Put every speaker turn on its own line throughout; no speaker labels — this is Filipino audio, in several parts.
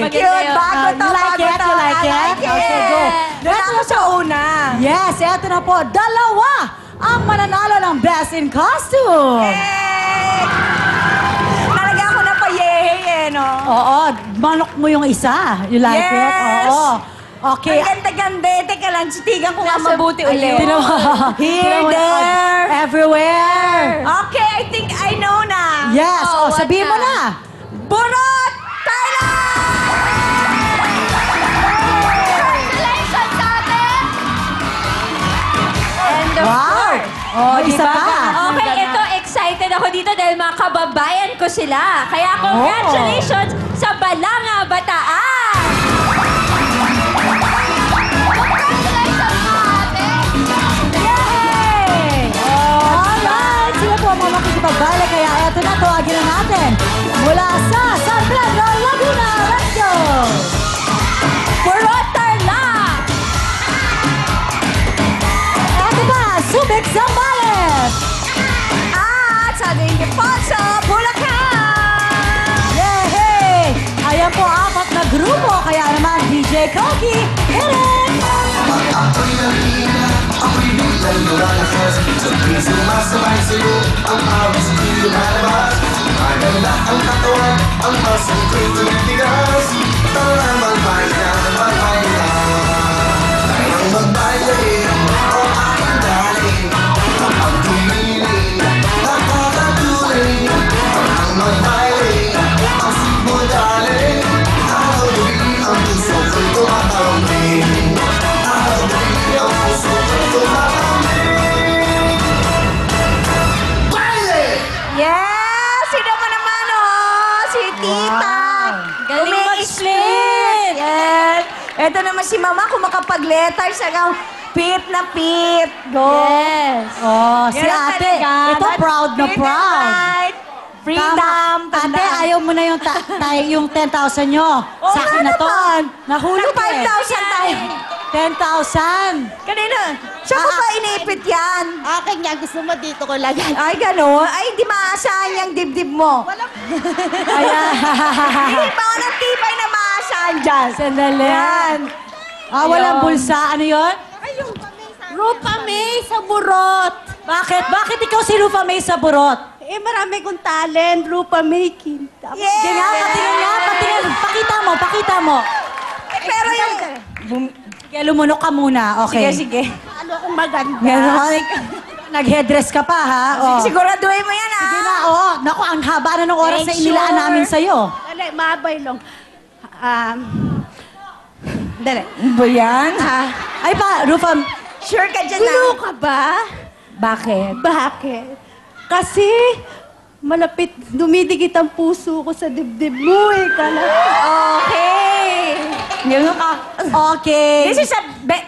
Cute. Bago to,
You like
bago
it?
to.
You like
I
it?
like it.
Okay, go.
Doon ako sa una.
Yes, eto na po. Dalawa ang mananalo ng Best in Costume.
Yay! Talaga ako napayehe no?
Oo, manok mo yung isa. You like it?
Yes!
Oo. Okay.
Ang ganda-ganda. Teka lang, sitigan ko nga mabuti ulit.
Tino mo.
Here, there.
Everywhere.
Okay, I think I know na.
Yes. Oh,
what
sabihin mo na.
Burot! Thailand! Congratulations sa atin! And of
Wow.
course.
Oh, isa
diba?
pa.
Okay, ito, excited ako dito dahil mga kababayan ko sila. Kaya congratulations sa Balanga Bataan! Congratulations sa atin!
Yay! Alright! Sila po ang mga makikipagbalik. Kaya eto na, tawagin na natin. Mula sa San Pedro, Laguna. Let's go!
Burot Tarlac!
Eto pa, Subic, Zambales.
At sa Deposo, Bulacan!
Yay! Ayan po, apat na grupo. Kaya naman, DJ Koki, hit it!
Ako'y nalina, ako'y biglang lumalabas. Sa piso masabay sa'yo, ang awis di lumalabas. Maganda ang katawan, ang masang ko'y tumitigas. Tara magbaila, magbaila. Tayong magbaila, o aking daling. Kapag tumiling, nakakatuling. Ang magbaila, ang sibo daling. Nakakatuling, ang puso ko'y tumatawing.
Yes! Sino mo naman, oh? Si Tita!
Galing
mag-split! Yes! Ito naman si Mama, kung makapag-letters, hanggang pit na pit. Go! Yes!
Oh, si
Yan ang
ate,
talaga.
ito proud na
Freedom
proud.
night. Freedom!
Tama. Ate, ayaw mo na yung, yung 10,000 nyo.
Oo
Sa akin
nga
na to.
naman.
Nahulog
Nag 5,000 tayo.
10,000.
Kanina, saan ko ba inipit yan?
Akin nga, gusto mo dito ko lagyan.
Ay, gano'n? Ay, hindi maasahan yung dibdib mo.
Ayan.
Hindi ba ako ng tibay na maasahan dyan?
Sandali.
Yan.
Walang
Ayun.
bulsa. Ano yun?
Rupa May sa burot.
Bakit? Bakit ikaw si Rufa May sa burot?
Eh, marami kong talent. Rupa May Kinta.
Yes!
Sige nga, patingin nga, patingin. Pakita mo, pakita mo.
Pero yung...
Sige, lumunok ka muna. Okay.
Sige.
Ano akong maganda?
Ganon. Nag-headdress ka pa, ha? Oh.
Siguraduhin mo yan,
Sige
ha?
na, oo. Naku, ang haba na ng oras na
Make
inilaan
sure.
namin sa'yo.
Dali, mabay lang. Dali.
Ba yan?
Ay pa, Rufa,
Sure ka dyan,
Gulo
ha?
ka ba?
Bakit?
Bakit? Kasi malapit, dumidikit ang puso ko sa dibdib mo eh.
Okay. Ganun ka.
okay.
This is a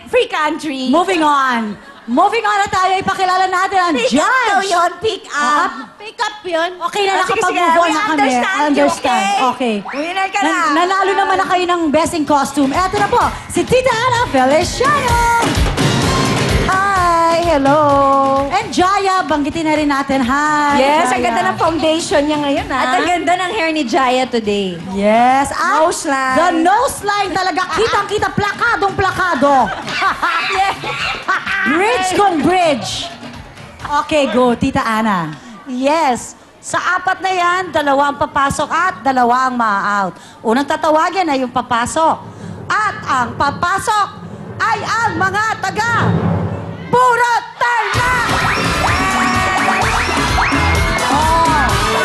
free country.
Moving on. Moving on na tayo, ipakilala natin ang
Pick up daw
judge.
yun, pick up.
Pick up yun.
Okay na,
Sige,
nakapag-move on
we
na kami.
understand you, okay? Winner ka na.
Nanalo naman na kayo ng best in costume. Eto na po, si Tita Ana Feliciano.
Hi, hello.
And Jaya, banggitin na rin natin. Hi,
Yes, ang
Jaya.
ganda ng foundation niya ngayon, ha?
At ang ganda ng hair ni Jaya today.
Yes. At
Nose line.
The nose line talaga. Kitang-kita. Plakadong plakado. Bridge kong bridge. Okay, go. Tita Ana.
Yes. Sa apat na yan, dalawa ang papasok at dalawa ang ma-out. Unang tatawagin ay yung papasok. At ang papasok ay ang mga taga Burot Tarlac!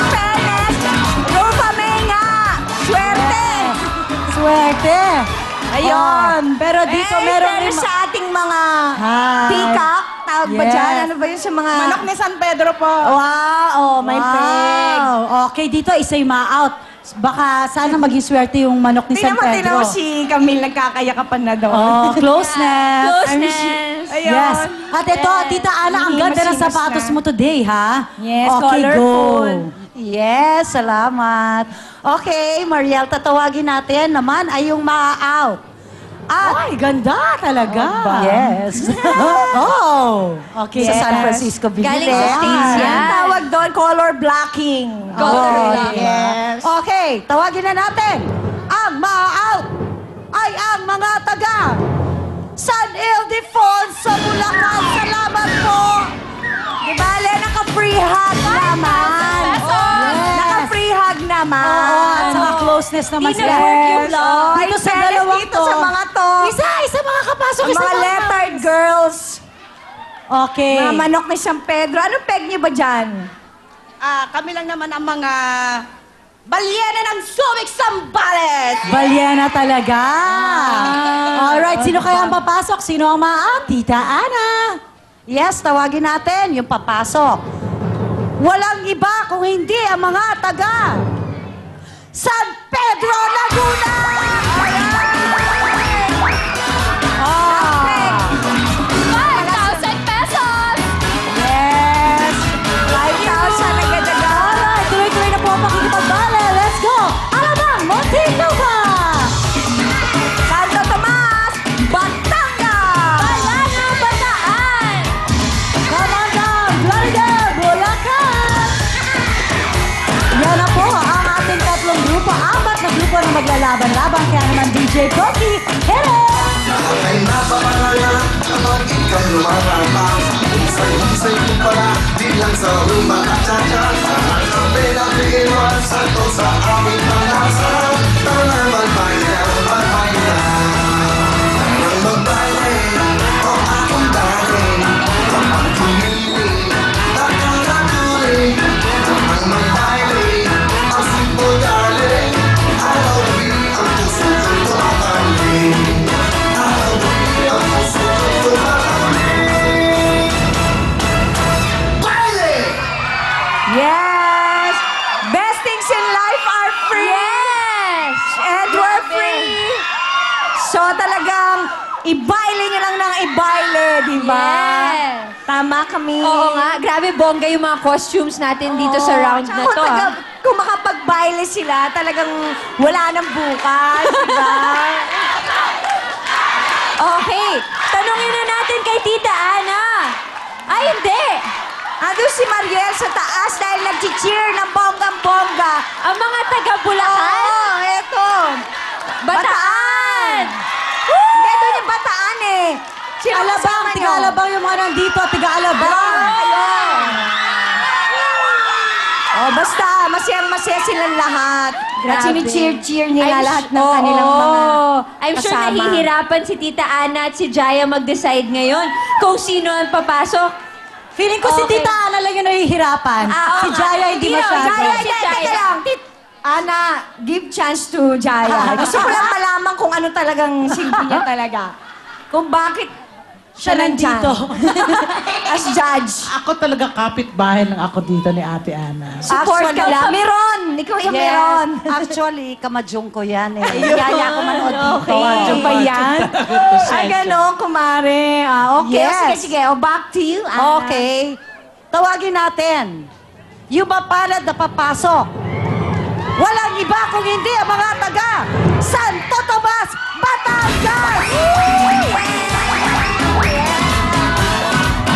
Fairness, Rufa May nga. Swerte.
Swerte.
Ayun.
Pero dito meron
pero
rin...
sa ating mga
Hi.
peacock, tawag ba
Yes.
dyan? Ano ba yun sa mga...
Manok ni San Pedro po.
Wow, may peg.
Okay, dito isa yung ma-out. Baka sana maging swerte yung manok ni San
Tingnan
Pedro.
mo si Camille nagkakayakapan na doon.
Oh, closeness.
Closeness.
Ayun.
Yes. At ito, Tita Ana, ang ganda ng
Himos-himos
sapatos
na.
mo today, ha?
Yes,
okay,
colorful.
go.
Yes, salamat. Okay, Mariel, tatawagin natin naman ay yung ma-out. At,
Ay, ganda talaga.
yes.
Oh. Okay.
Sa San Francisco, binili.
Galing sa States
Ang
yan.
tawag doon, color blocking.
Color
Oh,
blocking.
yes. Okay, tawagin na natin ang ma-out Falls sa Bulacan. Salamat po.
Di bale, naka-free hug naman.
Yes.
Naka-free hug naman.
Oo, at saka closeness naman
Di
sila.
na-work yung vlog.
Dito
Ay,
sa
fairness
dalawang
dito
to.
sa mga to.
Isa mga kapasok.
Ang mga lettered girls.
Okay.
Mga manok ni San Pedro. Anong peg niyo ba dyan?
Kami lang naman ang mga balyena ng Subic Sambales.
Balyena talaga. Alright, sino kaya ang papasok? Sino ang maa? Tita Ana.
Yes, tawagin natin yung papasok. Walang iba kung hindi ang mga taga San Pedro, Laguna!
Ah.
5,000 pesos!
Yes. 5,000 agad-agad.
Alright, tuloy-tuloy na po ang pakikipagbale. Let's go! Alabang, Montelupa!
Santo Tomas, Batangas.
Balana, Bataan!
Kamandang, Florida, Bulacan! Yan na po ang ating tatlong grupo. Apat na grupo na maglalaban-laban. Kaya naman DJ Koki, hit it!
Ay napapalala kapag ikaw lumalabas Isay-isay ko pala, di lang sa rumba at cha-cha Ang kape na pigilan, santo sa aming panasa Tara na magbayan, magbayan Ang magbayan, o akong dali Kapag pumili, nakakatuloy Ang magbayan, ang simple darling Araw gabi, ang puso ko'y tumatangling
Yes. Best things in life are free.
Yes!
And we're free. So talagang ibaile nyo lang ng ibaile, di ba?
Yes.
Tama kami.
Oo nga, grabe bongga yung mga costumes natin dito sa round
Tsaka
na
kung
to.
kung makapag-baile sila, talagang wala nang bukas, di ba?
Okay, tanungin na natin kay Tita Ana. Ay, hindi!
Ando si Mariel sa taas dahil nag-cheer ng bonggang-bongga.
Ang mga taga-Bulacan,
Oo, eto.
Bataan!
Hindi, doon yung Bataan eh. Sino
Alabang,
kasama nyo?
tiga-alabang yung mga nandito, tiga-alabang.
Oh, basta, masayang-masaya silang lahat. At
Grabe.
sini-cheer-cheer nila
I'm
lahat
su-
ng kanilang
Oo.
mga
I'm sure
kasama.
nahihirapan si Tita Ana at si Jaya mag-decide ngayon kung sino ang papasok.
Feeling ko si
Okay.
Tita Ana lang yung nahihirapan.
Ah,
Si
oo
Jaya
nga.
hindi
Hindi,
masyado.
Jaya,
Jaya,
Jaya.
teka lang. Ana, give chance to Jaya. Gusto ko lang malaman kung ano talagang silbi niya talaga. Kung bakit siya nandito. As judge.
Ako talaga kapitbahay lang ako dito ni Ate Ana.
Support ka lang. Meron! Ikaw yung meron.
Actually, kamadyong ko yan eh. Yaya ko manood dito.
Ano ba yan? Ay, gano'n, kumare. Okay,
Yes.
sige, sige. O, back to you, Ana.
Okay. Tawagin natin. Yung mapalad na papasok. Walang iba kung hindi ang mga taga Santo Tomas, Batangas!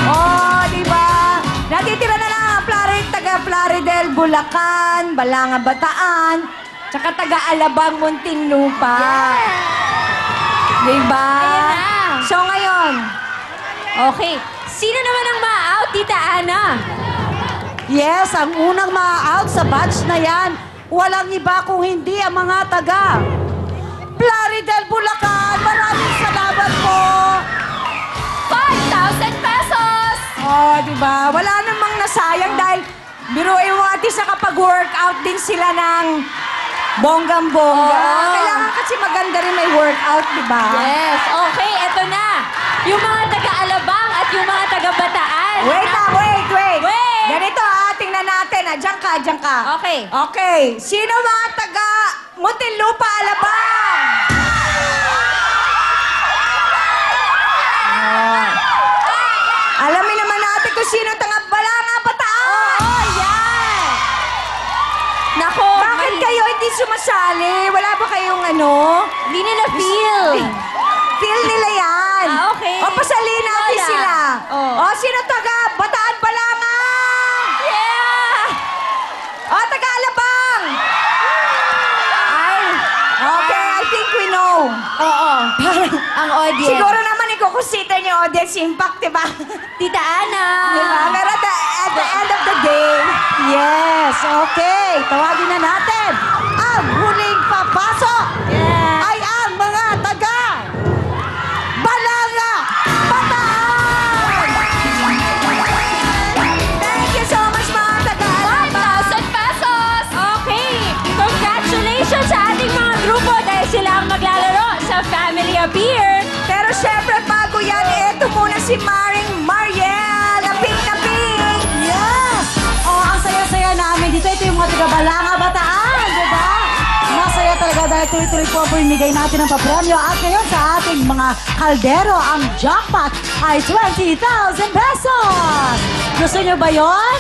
Oh, di ba? Natitira na lang ang taga Plaridel, Bulacan, Balanga, Bataan, tsaka taga Alabang, Muntinlupa. Di ba?
Ayan na.
So ngayon,
Okay, sino naman ang ma-out, Tita Ana?
Yes, ang unang ma-out sa batch na yan, walang iba kung hindi ang mga taga Plaridel, Bulacan. Maraming salamat po.
5,000 pesos!
oh, di ba? Wala namang nasayang dahil biruin mo at isa kapag-workout din sila ng bonggang-bongga.
Oo.
Kailangan kasi maganda rin may workout, di ba?
Yes, okay, eto na. Yung mga taga-Alabang at yung mga taga-Bataan.
Wait lang, wait.
Wait.
Ganito tingnan natin. Diyan ka.
Okay.
Okay. Sino mga taga Muntinlupa, Alabang? Alamin naman natin kung sino taga Balanga, Bataan.
Oo, yan! Nako,
Bakit kayo hindi sumasali? Wala ba kayong ano?
Hindi nila feel.
Feel nila yan.
Ah, okay.
O, pasalin natin
Wala.
sila.
Oh.
O, sino taga Bataan, Balanga?
Yeah!
O, taga Alabang? Ay, okay, I think we know.
Oo. Ang audience.
Siguro naman kukusita niyo audience impact, diba?
Tita Ana!
Diba? Pero at the end of the day,
Yes, okay. Tawagin na natin. Ang huling papasok ay ang mga taga Balanga Bataan!
thank you so much mga taga-alabang.
1,000 pesos! Okay! Congratulations sa ating mga grupo dahil sila ang maglalaro sa Family Appear.
Pero syempre, bago yan, eto muna si Maring Mariel, na pink na pink.
Yes! Oh, ang saya-saya namin dito. Ito yung mga taga Balanga Bataan, di ba? Masaya talaga dahil tuloy-tuloy po bumigay natin ng papremyo. At ngayon sa ating mga kaldero, ang jackpot ay 20,000 pesos! Gusto nyo ba yon?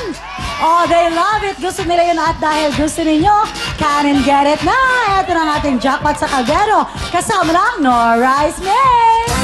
Oh, they love it. Gusto nila yun at dahil gusto ninyo, can and get it na. Ito na ang ating jackpot sa kaldero. Kasama lang, no Rice May!